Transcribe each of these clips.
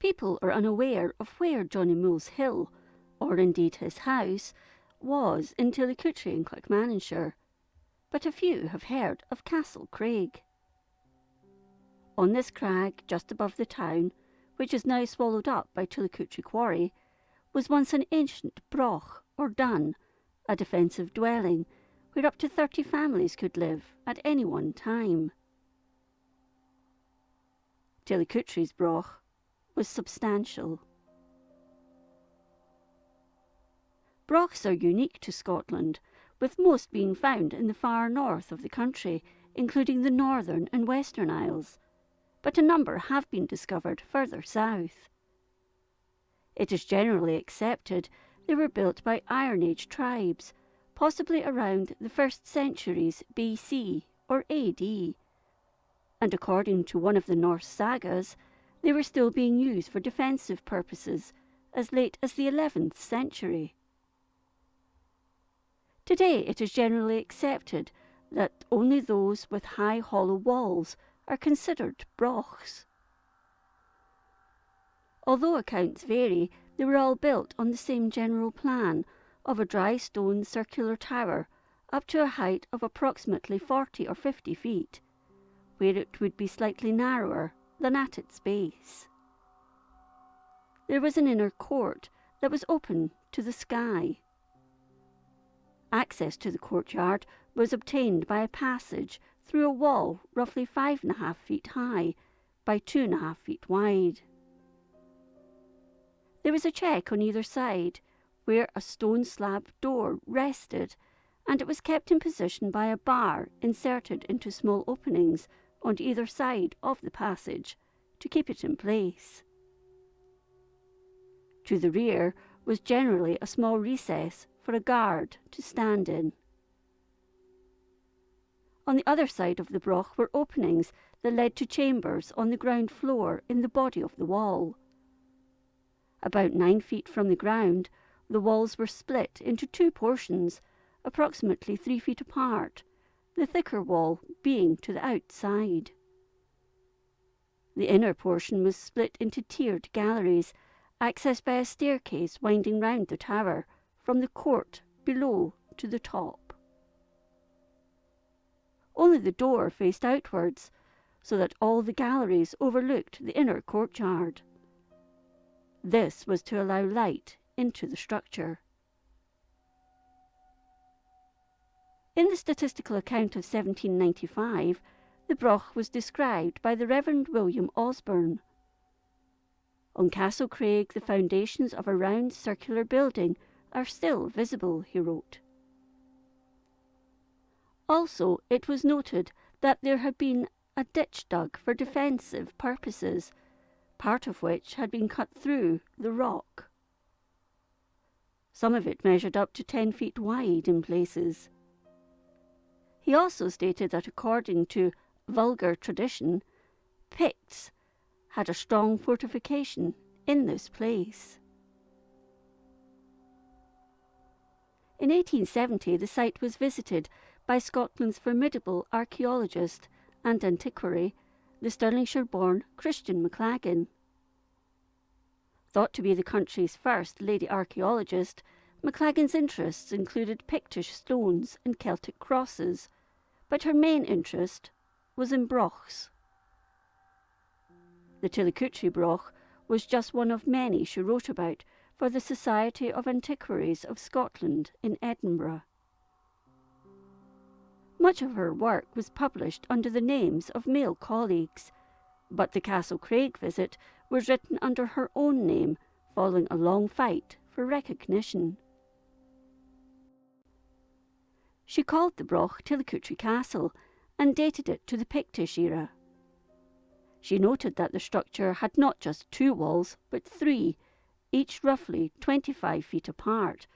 People are unaware of where Johnny Moole's hill, or indeed his house, was in Tillicoultry in Clackmannanshire, but a few have heard of Castle Craig. On this crag, just above the town, which is now swallowed up by Tillicoultry Quarry, was once an ancient broch or dun, a defensive dwelling, where up to 30 families could live at any one time. Tillicoultry's broch was substantial. Brochs are unique to Scotland, with most being found in the far north of the country, including the Northern and Western Isles, but a number have been discovered further south. It is generally accepted they were built by Iron Age tribes, possibly around the 1st centuries BC or AD, and according to one of the Norse sagas, they were still being used for defensive purposes as late as the 11th century. Today it is generally accepted that only those with high hollow walls are considered brochs. Although accounts vary, they were all built on the same general plan of a dry stone circular tower up to a height of approximately 40 or 50 feet, where it would be slightly narrower than at its base. There was an inner court that was open to the sky. Access to the courtyard was obtained by a passage through a wall roughly 5.5 feet high by 2.5 feet wide. There was a check on either side, where a stone slab door rested, and it was kept in position by a bar inserted into small openings on either side of the passage to keep it in place. To the rear was generally a small recess for a guard to stand in. On the other side of the broch were openings that led to chambers on the ground floor in the body of the wall. About 9 feet from the ground, the walls were split into 2 portions, approximately 3 feet apart, the thicker wall being to the outside. The inner portion was split into tiered galleries, accessed by a staircase winding round the tower, from the court below to the top. Only the door faced outwards, so that all the galleries overlooked the inner courtyard. This was to allow light into the structure. In the statistical account of 1795, the broch was described by the Reverend William Osborne. On Castle Craig, the foundations of a round circular building are still visible, he wrote. Also, it was noted that there had been a ditch dug for defensive purposes, part of which had been cut through the rock. Some of it measured up to 10 feet wide in places. He also stated that according to vulgar tradition, Picts had a strong fortification in this place. In 1870, the site was visited by Scotland's formidable archaeologist and antiquary, the Stirlingshire-born Christian McLagan. Thought to be the country's first lady archaeologist, McLagan's interests included Pictish stones and Celtic crosses, but her main interest was in brochs. The Tillicoultry broch was just one of many she wrote about for the Society of Antiquaries of Scotland in Edinburgh. Much of her work was published under the names of male colleagues, but the Castle Craig visit was written under her own name following a long fight for recognition. She called the broch Tillicoultry Castle and dated it to the Pictish era. She noted that the structure had not just 2 walls, but 3, each roughly 25 feet apart,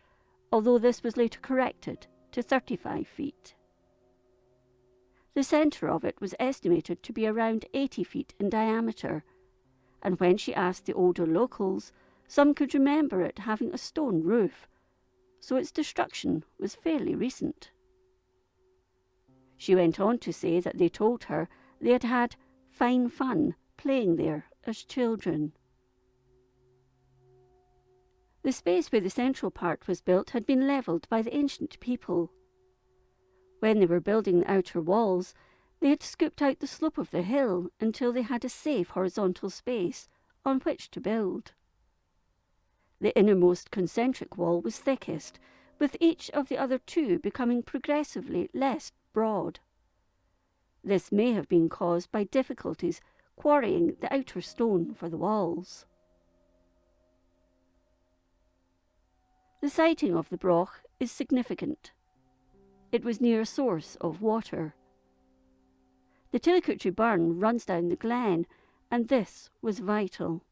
although this was later corrected to 35 feet. The centre of it was estimated to be around 80 feet in diameter, and when she asked the older locals, some could remember it having a stone roof, so its destruction was fairly recent. She went on to say that they told her they had had fine fun playing there as children. The space where the central part was built had been levelled by the ancient people. When they were building the outer walls, they had scooped out the slope of the hill until they had a safe horizontal space on which to build. The innermost concentric wall was thickest, with each of the other two becoming progressively less broad. This may have been caused by difficulties quarrying the outer stone for the walls. The siting of the Broch is significant. It was near a source of water. The Tillicoultry burn runs down the glen, and this was vital.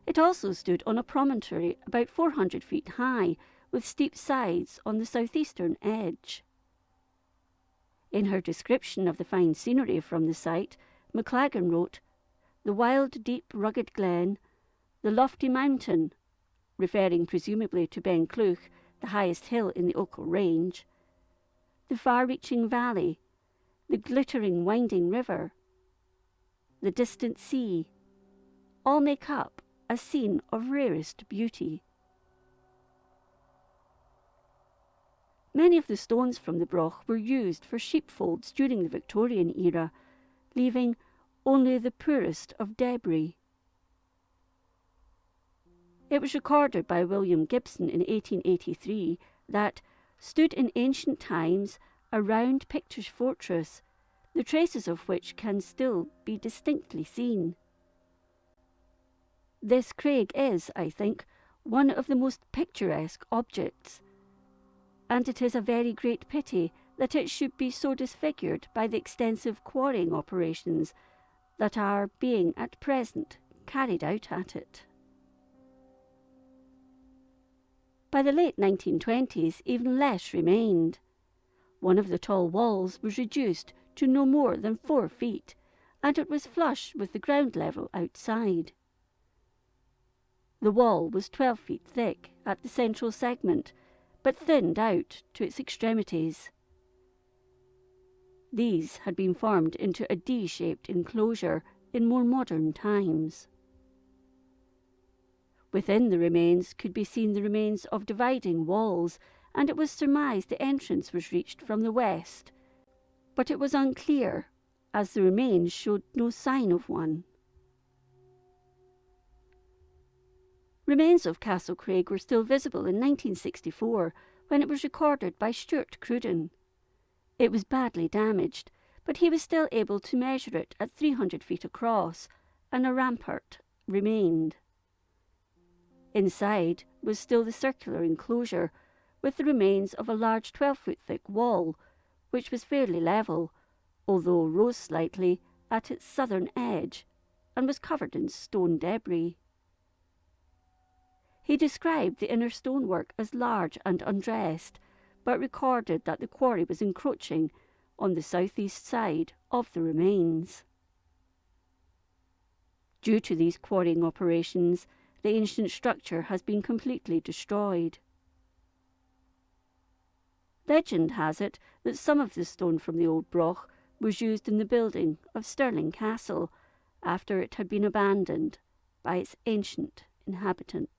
It also stood on a promontory about 400 feet high, with steep sides on the southeastern edge. In her description of the fine scenery from the site, McLagan wrote, "The wild, deep, rugged glen, the lofty mountain," referring presumably to Ben Cleuch, the highest hill in the Ochil Range, the far-reaching valley, the glittering winding river, the distant sea, all make up a scene of rarest beauty. Many of the stones from the Broch were used for sheepfolds during the Victorian era, leaving only the poorest of debris. It was recorded by William Gibson in 1883 that stood in ancient times a round Pictish fortress, the traces of which can still be distinctly seen. This craig is, I think, one of the most picturesque objects, and it is a very great pity that it should be so disfigured by the extensive quarrying operations that are being at present carried out at it. By the late 1920s, even less remained. One of the tall walls was reduced to no more than 4 feet, and it was flush with the ground level outside. The wall was 12 feet thick at the central segment, but thinned out to its extremities. These had been formed into a D-shaped enclosure in more modern times. Within the remains could be seen the remains of dividing walls, and it was surmised the entrance was reached from the west, but it was unclear, as the remains showed no sign of one. Remains of Castle Craig were still visible in 1964, when it was recorded by Stuart Cruden. It was badly damaged, but he was still able to measure it at 300 feet across, and a rampart remained. Inside was still the circular enclosure, with the remains of a large 12-foot thick wall, which was fairly level, although rose slightly at its southern edge, and was covered in stone debris. He described the inner stonework as large and undressed, but recorded that the quarry was encroaching on the southeast side of the remains. Due to these quarrying operations, the ancient structure has been completely destroyed. Legend has it that some of the stone from the old Broch was used in the building of Stirling Castle after it had been abandoned by its ancient inhabitants.